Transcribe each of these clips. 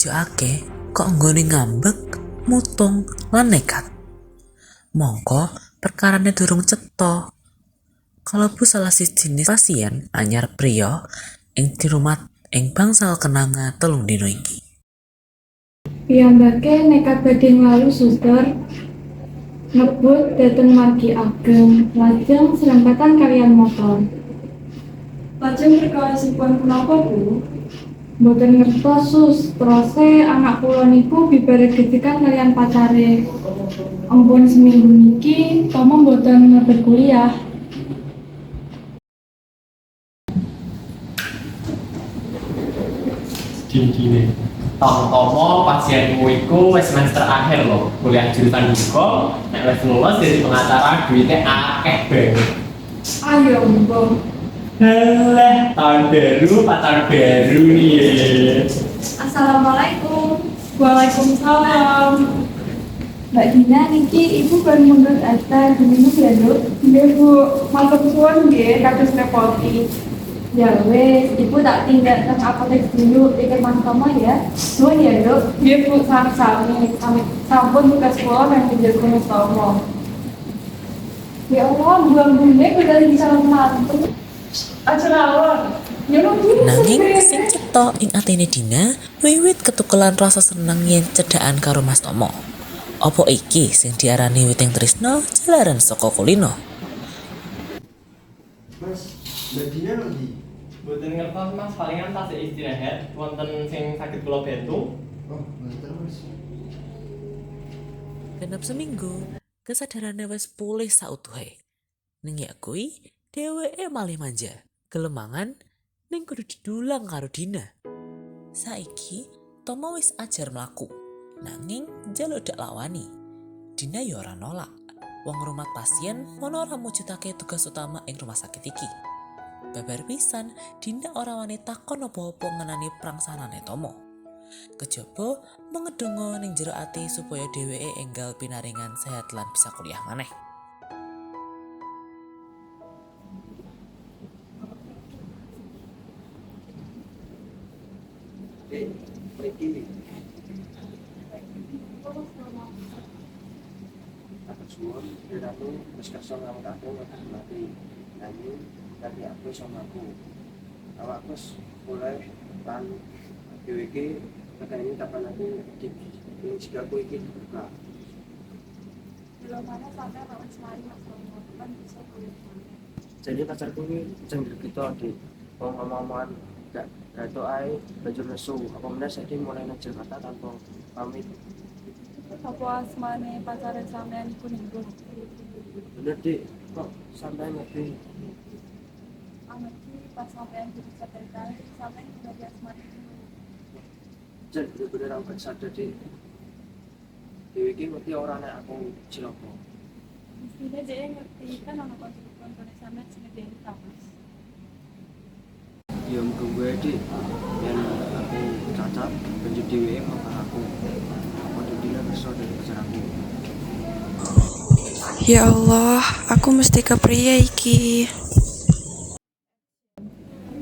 ditujokake kok nggone ngambek, mutung, lan nekat. Mongko perkarane durung cetha. Kalebu salah sijiné pasien anyar priya ing dirumat ing bangsal kenanga 3 dina iki. Piyambake nekat badhe nglalu suster ngebut dhateng margi ageng, lajeng serempatan kaliyan motor. Lajeng perkawasipun punapa, Bu? Mboten ngertos sus, terose anak kula niku bibare getikan kaliyan pacare. Ampun seminggu niki Tomo mboten ngebet kuliah. Gini, Tomo pasienmu iku wis semester akhir loh, kuliah jurusan hukum, nek wis lulus jadi pengacara duitnya akeh banget. Ayo, Bu. Halah, tahun baru, pacar baru nih. Assalamualaikum. Waalaikumsalam. Mbak Dina niki ibu baru mundur aja diminum ya Dok? Nggih, Bu. Matur suwun nggih, kados repoti. Ya wes, ibu tak tinggal teng apotek dulu pikir Mas Tomo ya. Nuwun ya Dok. Nggih, Bu, sami-sami. Sampun tugas kula nang penjaga Mas Tomo. Ya Allah, buang-buangnya udah lagi salah mantu. Aja lawan. Ya Allah, Nanging sing cetha ing atine Dina wiwit ketukelan rasa seneng yen cedhakan karo Mas Tomo. Apa iki sing diarani witing tresno jalaran saka kulino? Mas, Mbak Dina lagi? Mboten ngertos Mas, palingan tas istirahat, wonten sing sakit kula bentuk. Oh, ngerti Mas. Genep seminggu, kesadarannya wis pulih sautuhe. Ning ya kuwi dheweke malih manja, gelemangan ning kudu didulang karo Dina. Saiki Tomo wis ajar mlaku, nanging njaluk dak lawani. Dina ya ora nolak. Wong ngrumat pasien mono ora mujudake tugas utama ing rumah sakit iki. Babar pisan, Dina ora wani takon apa-apa ngenani prangsanane Tomo. Kejaba mengedonga ning jero ati supaya dheweke enggal pinaringan sehat lan bisa kuliah maneh. Iki. Aku suwun, aku wis kersa ngawak aku mati. Nanging tapi aku sama aku. Awakku mulai lan dhewe iki katanya kapan aku di sigaku iki buka. belum mana sampai lawan semari Mas Tomo. Kan bisa kuliah. Jadi pacarku ini cenderung kita di ngomong-ngomongan gak itu ae baju nesu apa bener saya mulai nang Jakarta tanpa pamit. Apa asmane pacaran sampean iku niku? Bener Dik, kok sampai ngerti. Anak iki pas sampean jadi sekretari, sampean udah di asmane. Jan bener-bener aku gak sadar Dik. Dewi iki ngerti ora nek aku cilaka. Mestinya dia ngerti kan ono konten sampean sing ngedeni Mas. Ya muga gue Dik, yen aku cacat banjur dhewe ngomong aku. Aku dina kersa dari pacarku. Ya Allah, aku mesti ke pria iki.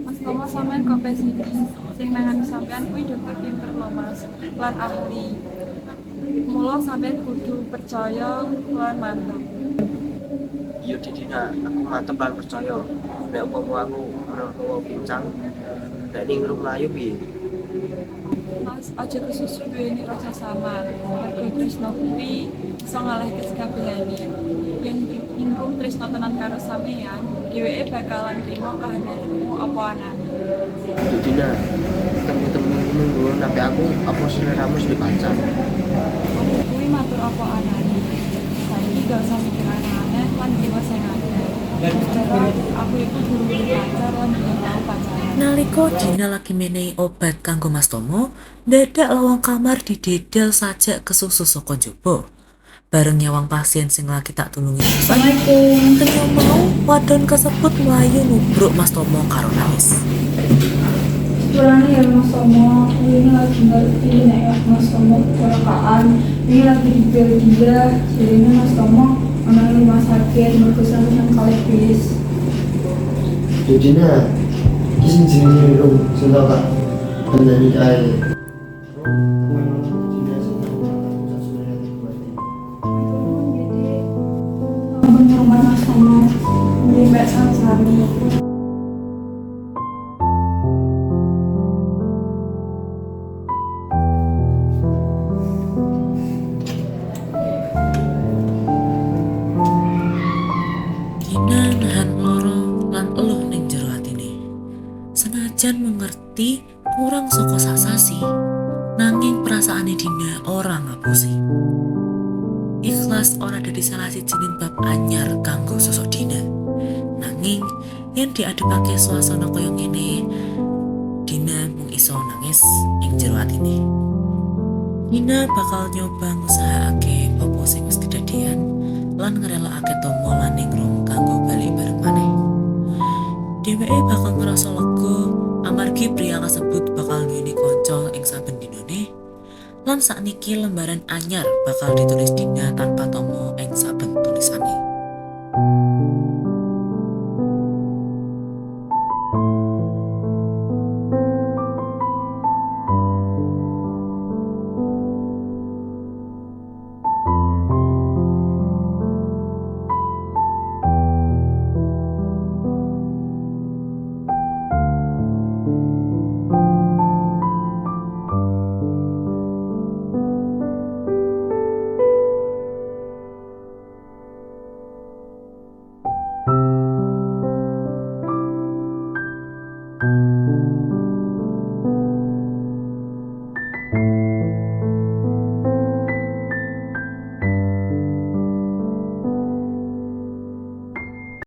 Mas Tomo sampean kok pesiki sing nangani sampean kuwi dokter pinter lho Mas, lan ahli. Mula sampean kudu percaya lan mantep. Iya Dina, aku mantep lan percaya. Nek umpama aku ora wong pincang, nek ning ngrung mlayu piye? Mas, aja kesusu duweni rasa samar. Mergo tresno kuwi iso ngalahke sekabehane. Yen ingkung tresno tenan karo sampean, dheweke bakalan trimo kahananmu apa anane. Dina, temen-temen nunggu nabi aku apa seleramu sudah pacar. Kuwi matur apa anane. Saiki gak usah mikir aneh-aneh lan jiwa sing ada. Secara aku itu guru pacar lan belum tahu pacaran. Nalika Dina lagi menehi obat kanggo Mas Tomo, dadak lawang kamar didedel sajak kesusu saka njaba. Bareng nyawang pasien sing lagi tak tulungi. Assalamualaikum. Kenyang mau wadon kasebut mlayu nubruk Mas Tomo karo nangis. Kurangnya ya Mas Tomo, ini lagi ngerti nek Mas Tomo kecelakaan. Ini lagi di Belgia, jadi Mas Tomo ana rumah sakit berkesan kali bis. Dina, kisah jenenge rong sing tak kandhani ae. Mbak Sami-sami. Dina nahan loro lan eluh ning jero atine. Senajan mengerti kurang saka sasasi, nanging perasaane Dina ora ngapusi. Ikhlas ora dadi salah sijining bab anyar kanggo sosok Dina. Nanging yen diadepake suasana kaya ngene, Dina mung iso nangis ing jero atine. Dina bakal nyoba ngusahakake apa sing wis kedadean lan ngrelakake Tomo lan Ningrum kanggo balik bareng maneh. Dheweke bakal ngerasa lega amargi pria kasebut bakal duweni kanca ing saben dinane. Lan sakniki lembaran anyar bakal ditulis Dina tanpa Tomo ing saben tulisane.